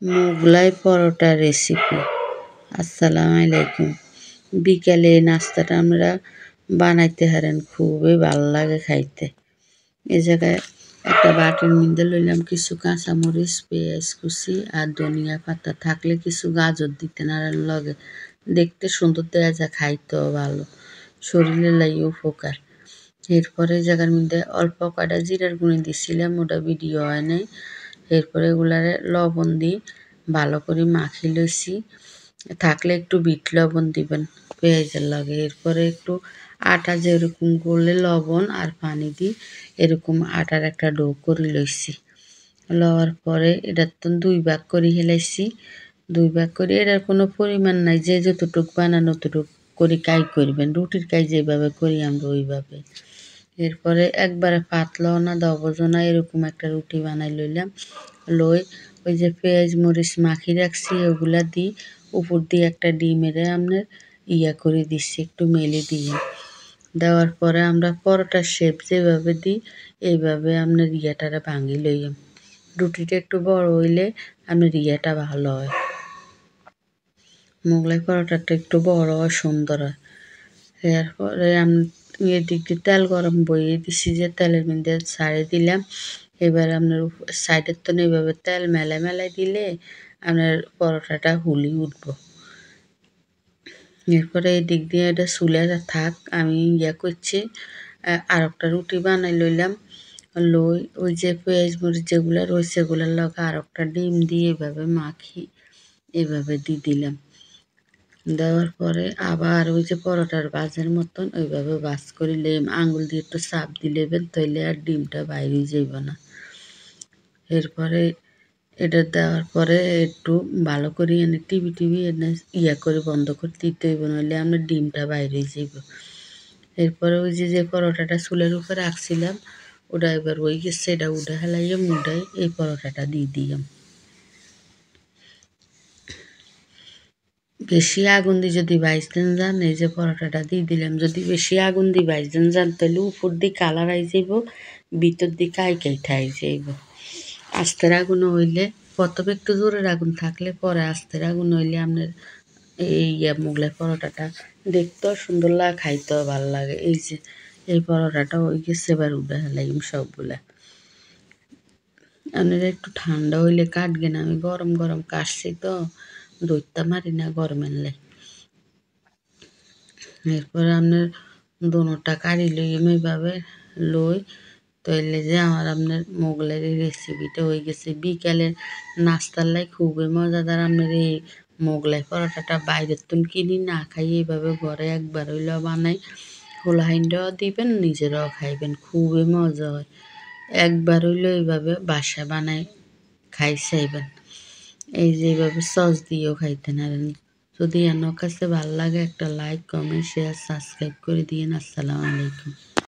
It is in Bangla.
মোগলাই পরোটা রেসিপি। আসসালামু আলাইকুম। বিকালে এই নাস্তাটা আমরা বানাইতে হারেন, খুবই ভাল লাগে খাইতে। এই জায়গায় একটা বাটির মধ্যে লইলাম কিছু কাঁচামরিচ, পেঁয়াজ কুচি আর ধনিয়া পাতা, থাকলে কিছু গাজর দিতেন আর লগে। দেখতে সুন্দর দেয়া যায়, খাইতেও ভালো, শরীরের লাগে উপকার। এরপরে এই জায়গার মধ্যে অল্প কয়টা জিরার গুঁড়ি দিছিলাম, ওটা ভিডিও হয় নাই। এরপরে এগুলারে লবণ দিয়ে ভালো করে মাখি লইছি, থাকলে একটু বিট লবণ দিবেন পেঁয়াজের লাগে। এরপরে একটু আটা যেরকম করলে লবণ আর পানি দিয়ে এরকম আটার একটা ডো করে লইছি। লওয়ার পরে এটা তো 2 ভাগ করে হেলাইছি। 2 ভাগ করে এটার কোনো পরিমাণ নাই, যে যতটুক বানানো ততটুক করে কাই করবেন। রুটির কাই যেভাবে করি আমরা ওইভাবে। এরপরে একবারে পাতলাও না দবজও না, এরকম একটা রুটি বানাই লইলাম। ওই যে পেঁয়াজ মরিচ মাখি রাখছি ওগুলা দিই, উপর দিয়ে একটা ডিমের আপনার করে দিচ্ছি, একটু মেলে দিয়ে। দেওয়ার পরে আমরা পরোটার শেপ যেভাবে দিই এইভাবে আপনার ইয়াটারে ভাঙি লইম। রুটিটা একটু বড় হইলে আপনার ইয়াটা ভালো হয়, মোগলাই পরোটাটা একটু বড় হয়, সুন্দর হয়। এরপরে আমি এদিক দিয়ে তেল গরম বইয়ে দিছি, যে তেলের মধ্যে ছাড়ে দিলাম। এবার আপনার সাইডের তো এইভাবে তেল মেলায় দিলে আপনার পরোটাটা হুলি উঠবো। এরপরে এদিক দিয়ে এটা চুলে থাক, আমি করছি আর একটা রুটি বানাই লইলাম। ওই যে পেঁয়াজ মরিচ যেগুলো রয়েছে এগুলোর লগে আর একটা ডিম দিয়ে এভাবে মাখি এভাবে দিয়ে দিলাম। দেওয়ার পরে আবার ওই যে পরোটার ভাজের মতন ওইভাবে ভাজ করে লেম, আঙুল দিয়ে একটু চাপ দিলেবেন, তাইলে আর ডিমটা বাইরে যাইব না। এরপরে এটা দেওয়ার পরে একটু ভালো করে এনে টিভি এনে করে বন্ধ করে দিতে হইব, নইলে আমরা ডিমটা বাইরে যাইব। এরপরে ওই যে পরোটাটা চুলের উপরে রাখছিলাম ওটা এবার ওই গেছে, এটা উঠে হেলাইয়ে মুডাই এই পরোটাটা দিয়ে দিলাম। বেশি আগুন দিয়ে যদি ভাজতেন যান, এই যে পরোটাটা দিয়ে দিলাম। যদি বেশি আগুন দিয়ে ভাজতেন যান তাহলে উপর দিয়ে কালার আই যাইব, ভিতর দিয়ে কাই ঠাই যাইব। আস্তের আগুন হইলে প্রথমে একটু জোরের আগুন থাকলে, পরে আস্তের আগুন হইলে আপনার এই মোগলাই পরোটাটা দেখতেও সুন্দর লাগে, খাইতেও ভালো লাগে। এই যে এই পরোটাটা হয়ে গেছে, এবার উঠে হেলাইম সবগুলা। আপনারা একটু ঠান্ডা হইলে কাটবেন, আমি গরম গরম কাটছি তো দইতে মারি না গরমের লাই। এরপরে আপনার দোনোটা কাড়ি লইম এইভাবে তইলে যে আমার আপনার মোগলের এই রেসিপিটা হয়ে গেছে। বিকালের নাস্তার লাই খুবই মজাদার। আপনার এই মোগলাই পরোটাটা বাইরের তুন কিনি না খাই, এইভাবে ঘরে একবার হইলেও বানাই, হোলাহাইন্ডাও দিবেন, নিজেরাও খাইবেন, খুবই মজা হয়। একবার হইলেও এইভাবে বাসা বানাই খাই চাইবেন। এই যে এইভাবে সস দিয়েও খাইতে পারেন। যদি আমার কাছে ভালো লাগে একটা লাইক কমেন্ট শেয়ার সাবস্ক্রাইব করে দিয়েন। আসসালামু আলাইকুম।